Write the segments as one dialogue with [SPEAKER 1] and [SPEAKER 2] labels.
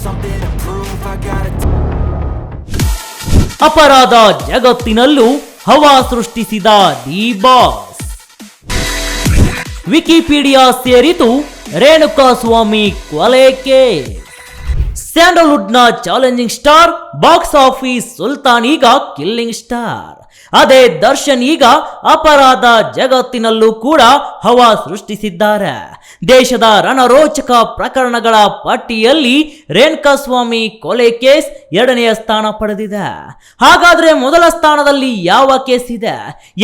[SPEAKER 1] something to prove, I gotta
[SPEAKER 2] ಅಪರಾಧ ಜಗತ್ತಿನಲ್ಲೂ ಹವಾ ಸೃಷ್ಟಿಸಿದ ದಿ ಬಾಸ್. ವಿಕಿಪೀಡಿಯಾ ಸೇರಿತು ರೇಣುಕಾಸ್ವಾಮಿ ಕೊಲೆ ಕೇಸ್. ಸ್ಯಾಂಡಲ್ವುಡ್ನ ಚಾಲೆಂಜಿಂಗ್ ಸ್ಟಾರ್, ಬಾಕ್ಸ್ ಆಫೀಸ್ ಸುಲ್ತಾನ್ ಈಗ ಕಿಲ್ಲಿಂಗ್ ಸ್ಟಾರ್. ಅದೇ ದರ್ಶನ್ ಈಗ ಅಪರಾಧ ಜಗತ್ತಿನಲ್ಲೂ ಕೂಡ ಹವಾ ಸೃಷ್ಟಿಸಿದ್ದಾರೆ. ದೇಶದ ರಣರೋಚಕ ಪ್ರಕರಣಗಳ ಪಟ್ಟಿಯಲ್ಲಿ ರೇಣುಕಾಸ್ವಾಮಿ ಕೊಲೆ ಕೇಸ್ 2ನೇ ಸ್ಥಾನ ಪಡೆದಿದೆ. ಹಾಗಾದ್ರೆ ಮೊದಲ ಸ್ಥಾನದಲ್ಲಿ ಯಾವ ಕೇಸ್ ಇದೆ,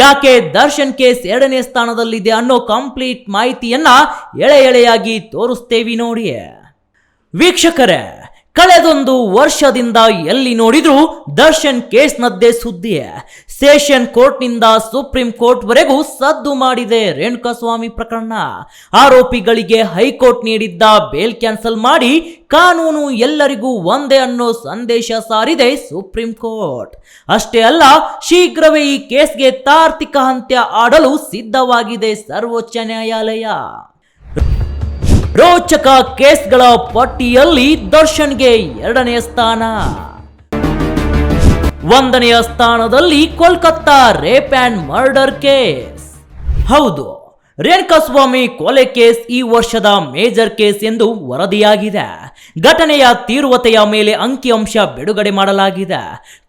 [SPEAKER 2] ಯಾಕೆ ದರ್ಶನ್ ಕೇಸ್ 2ನೇ ಸ್ಥಾನದಲ್ಲಿದೆ ಅನ್ನೋ ಕಂಪ್ಲೀಟ್ ಮಾಹಿತಿಯನ್ನ ಎಳೆಯಾಗಿ ತೋರಿಸ್ತೇವಿ ನೋಡಿ. ವೀಕ್ಷಕರೇ, ಕಳೆದೊಂದು ವರ್ಷದಿಂದ ಎಲ್ಲಿ ನೋಡಿದ್ರು ದರ್ಶನ್ ಕೇಸ್ನದ್ದೇ ಸುದ್ದಿ. ಸೆಷನ್ ಕೋರ್ಟ್ನಿಂದ ಸುಪ್ರೀಂ ಕೋರ್ಟ್ ವರೆಗೂ ಸದ್ದು ಮಾಡಿದೆ ರೇಣುಕಾಸ್ವಾಮಿ ಪ್ರಕರಣ. ಆರೋಪಿಗಳಿಗೆ ಹೈಕೋರ್ಟ್ ನೀಡಿದ್ದ ಬೇಲ್ ಕ್ಯಾನ್ಸಲ್ ಮಾಡಿ ಕಾನೂನು ಎಲ್ಲರಿಗೂ ಒಂದೇ ಅನ್ನೋ ಸಂದೇಶ ಸಾರಿದೆ ಸುಪ್ರೀಂ ಕೋರ್ಟ್. ಅಷ್ಟೇ ಅಲ್ಲ, ಶೀಘ್ರವೇ ಈ ಕೇಸ್ಗೆ ತಾರ್ಕಿಕ ಅಂತ್ಯ ಆಡಲು ಸಿದ್ಧವಾಗಿದೆ ಸರ್ವೋಚ್ಚ ನ್ಯಾಯಾಲಯ. ರೋಚಕ ಕೇಸ್ಗಳ ಪಟ್ಟಿಯಲ್ಲಿ ದರ್ಶನ್ಗೆ 2ನೇ ಸ್ಥಾನ. 1ನೇ ಸ್ಥಾನದಲ್ಲಿ Kolkata rape and murder case. ಹೌದು, ರೇಣುಕಾಸ್ವಾಮಿ ಕೊಲೆ ಕೇಸ್ ಈ ವರ್ಷದ ಮೇಜರ್ ಕೇಸ್ ಎಂದು ವರದಿಯಾಗಿದೆ. ಘಟನೆಯ ತೀವ್ರತೆಯ ಮೇಲೆ ಅಂಕಿಅಂಶ ಬಿಡುಗಡೆ ಮಾಡಲಾಗಿದೆ.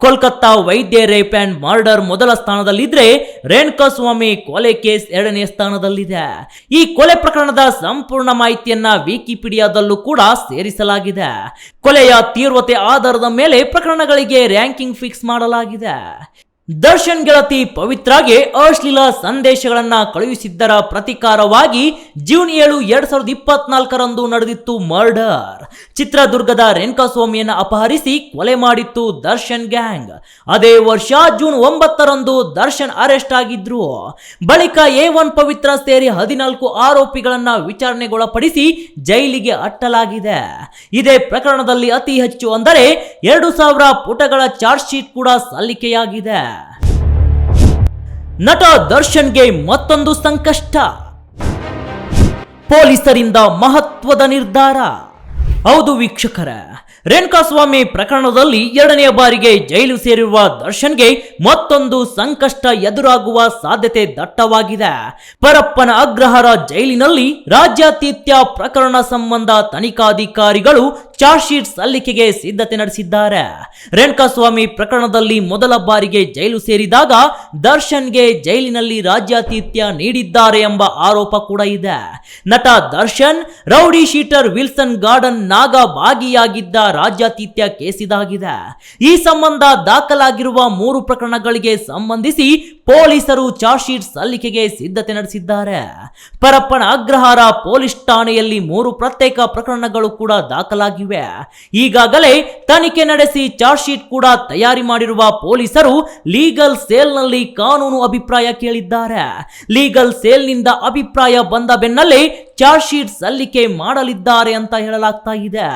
[SPEAKER 2] ಕೋಲ್ಕತ್ತಾ ವೈದ್ಯ ರೇಪ್ ಅಂಡ್ ಮರ್ಡರ್ ಮೊದಲ ಸ್ಥಾನದಲ್ಲಿದ್ರೆ ರೇಣುಕಾಸ್ವಾಮಿ ಕೊಲೆ ಕೇಸ್ 2ನೇ ಸ್ಥಾನದಲ್ಲಿದೆ. ಈ ಕೊಲೆ ಪ್ರಕರಣದ ಸಂಪೂರ್ಣ ಮಾಹಿತಿಯನ್ನ ವಿಕಿಪೀಡಿಯಾದಲ್ಲೂ ಕೂಡ ಸೇರಿಸಲಾಗಿದೆ. ಕೊಲೆಯ ತೀವ್ರತೆ ಆಧಾರದ ಮೇಲೆ ಪ್ರಕರಣಗಳಿಗೆ ರ್ಯಾಂಕಿಂಗ್ ಫಿಕ್ಸ್ ಮಾಡಲಾಗಿದೆ. ದರ್ಶನ್ ಗೆಳತಿ ಪವಿತ್ರಾಗೆ ಅಶ್ಲೀಲ ಸಂದೇಶಗಳನ್ನ ಕಳುಹಿಸಿದ್ದರ ಪ್ರತಿಕಾರವಾಗಿ ಜೂನ್ 7, 2024 ನಡೆದಿತ್ತು ಮರ್ಡರ್. ಚಿತ್ರದುರ್ಗದ ರೇಣುಕಾಸ್ವಾಮಿಯನ್ನ ಅಪಹರಿಸಿ ಕೊಲೆ ಮಾಡಿತ್ತು ದರ್ಶನ್ ಗ್ಯಾಂಗ್. ಅದೇ ವರ್ಷ ಜೂನ್ 9 ದರ್ಶನ್ ಅರೆಸ್ಟ್ ಆಗಿದ್ರು. ಬಳಿಕ A1 ಪವಿತ್ರ ಸೇರಿ 14 ಆರೋಪಿಗಳನ್ನ ವಿಚಾರಣೆಗೊಳಪಡಿಸಿ ಜೈಲಿಗೆ ಅಟ್ಟಲಾಗಿದೆ. ಇದೇ ಪ್ರಕರಣದಲ್ಲಿ ಅತಿ ಹೆಚ್ಚು ಅಂದರೆ 2000 ಪುಟಗಳ ಚಾರ್ಜ್ ಶೀಟ್ ಕೂಡ ಸಲ್ಲಿಕೆಯಾಗಿದೆ. ನಟ ದರ್ಶನ್ಗೆ ಮತ್ತೊಂದು ಸಂಕಷ್ಟ. ಪೊಲೀಸರಿಂದ ಮಹತ್ವದ ನಿರ್ಧಾರ. ಹೌದು ವೀಕ್ಷಕರೇ, ರೇಣುಕಾಸ್ವಾಮಿ ಪ್ರಕರಣದಲ್ಲಿ 2ನೇ ಬಾರಿಗೆ ಜೈಲು ಸೇರಿರುವ ದರ್ಶನ್ಗೆ ಮತ್ತೊಂದು ಸಂಕಷ್ಟ ಎದುರಾಗುವ ಸಾಧ್ಯತೆ ದಟ್ಟವಾಗಿದೆ. ಪರಪ್ಪನ ಅಗ್ರಹಾರ ಜೈಲಿನಲ್ಲಿ ರಾಜ್ಯಾತಿಥ್ಯ ಪ್ರಕರಣ ಸಂಬಂಧ ತನಿಖಾಧಿಕಾರಿಗಳು ಚಾರ್ಜ್ ಶೀಟ್ ಸಲ್ಲಿಕೆಗೆ ಸಿದ್ಧತೆ ನಡೆಸಿದ್ದಾರೆ. ರೇಣುಕಾಸ್ವಾಮಿ ಪ್ರಕರಣದಲ್ಲಿ ಮೊದಲ ಬಾರಿಗೆ ಜೈಲು ಸೇರಿದಾಗ ದರ್ಶನ್ಗೆ ಜೈಲಿನಲ್ಲಿ ರಾಜ್ಯಾತಿಥ್ಯ ನೀಡಿದ್ದಾರೆ ಎಂಬ ಆರೋಪ ಕೂಡ ಇದೆ. ನಟ Darshan rowdy sheeter Wilson garden ನಾಗ ಭಾಗಿಯಾಗಿದ್ದ ರಾಜ್ಯಾತಿಥ್ಯ ಕೇಸ್ ಇದಾಗಿದೆ. ಈ ಸಂಬಂಧ ದಾಖಲಾಗಿರುವ 3 ಪ್ರಕರಣಗಳಿಗೆ ಸಂಬಂಧಿಸಿ ಪೊಲೀಸರು ಚಾರ್ಜ್ ಶೀಟ್ ಸಲ್ಲಿಕೆಗೆ ಸಿದ್ಧತೆ ನಡೆಸಿದ್ದಾರೆ. ಪರಪ್ಪನ ಅಗ್ರಹಾರ ಪೊಲೀಸ್ ಠಾಣೆಯಲ್ಲಿ 3 ಪ್ರತ್ಯೇಕ ಪ್ರಕರಣಗಳು ಕೂಡ ದಾಖಲಾಗಿವೆ. ಈಗಾಗಲೇ ತನಿಖೆ ನಡೆಸಿ ಚಾರ್ಜ್ ಶೀಟ್ ಕೂಡ ತಯಾರಿ ಮಾಡಿರುವ ಪೊಲೀಸರು ಲೀಗಲ್ ಸೆಲ್ನಲ್ಲಿ ಕಾನೂನು ಅಭಿಪ್ರಾಯ ಕೇಳಿದ್ದಾರೆ. ಲೀಗಲ್ ಸೆಲ್ನಿಂದ ಅಭಿಪ್ರಾಯ ಬಂದ ಬೆನ್ನಲ್ಲೇ ಚಾರ್ಜ್ ಶೀಟ್ ಸಲ್ಲಿಕೆ ಮಾಡಲಿದ್ದಾರೆ ಅಂತ ಹೇಳಲಾಗ್ತಾ ಇದೆ.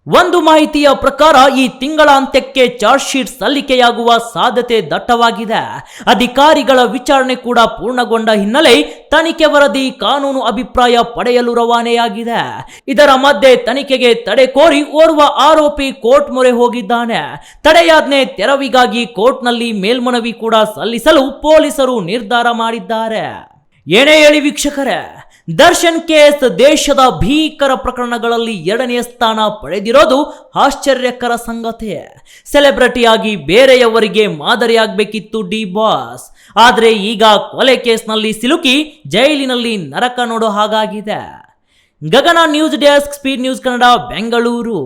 [SPEAKER 2] ಒಂದು ಮಾಹಿತಿಯ ಪ್ರಕಾರ ಈ ತಿಂಗಳ ಅಂತ್ಯಕ್ಕೆ ಚಾರ್ಜ್ ಶೀಟ್ ಸಲ್ಲಿಕೆಯಾಗುವ ಸಾಧ್ಯತೆ ದಟ್ಟವಾಗಿದೆ. ಅಧಿಕಾರಿಗಳ ವಿಚಾರಣೆ ಕೂಡ ಪೂರ್ಣಗೊಂಡ ಹಿನ್ನೆಲೆ ತನಿಖೆ ವರದಿ ಕಾನೂನು ಅಭಿಪ್ರಾಯ ಪಡೆಯಲು ರವಾನೆಯಾಗಿದೆ. ಇದರ ಮಧ್ಯೆ ತನಿಖೆಗೆ ತಡೆ ಕೋರಿ ಓರ್ವ ಆರೋಪಿ ಕೋರ್ಟ್ ಮೊರೆ ಹೋಗಿದ್ದಾನೆ. ತಡೆಯಾಜ್ಞೆ ತೆರವಿಗಾಗಿ ಕೋರ್ಟ್ನಲ್ಲಿ ಮೇಲ್ಮನವಿ ಕೂಡ ಸಲ್ಲಿಸಲು ಪೊಲೀಸರು ನಿರ್ಧಾರ ಮಾಡಿದ್ದಾರೆ. ಏನೇ ಹೇಳಿ ವೀಕ್ಷಕರೇ, ದರ್ಶನ್ ಕೇಸ್ ದೇಶದ ಭೀಕರ ಪ್ರಕರಣಗಳಲ್ಲಿ 2ನೇ ಸ್ಥಾನ ಪಡೆದಿರೋದು ಆಶ್ಚರ್ಯಕರ ಸಂಗತಿ. ಸೆಲೆಬ್ರಿಟಿಯಾಗಿ ಬೇರೆಯವರಿಗೆ ಮಾದರಿಯಾಗಬೇಕಿತ್ತು ಡಿ ಬಾಸ್. ಆದರೆ ಈಗ ಕೊಲೆ ಕೇಸ್ನಲ್ಲಿ ಸಿಲುಕಿ ಜೈಲಿನಲ್ಲಿ ನರಕ ನೋಡೋ ಹಾಗಾಗಿದೆ. Gagana news desk, speed news Kannada, Bengaluru.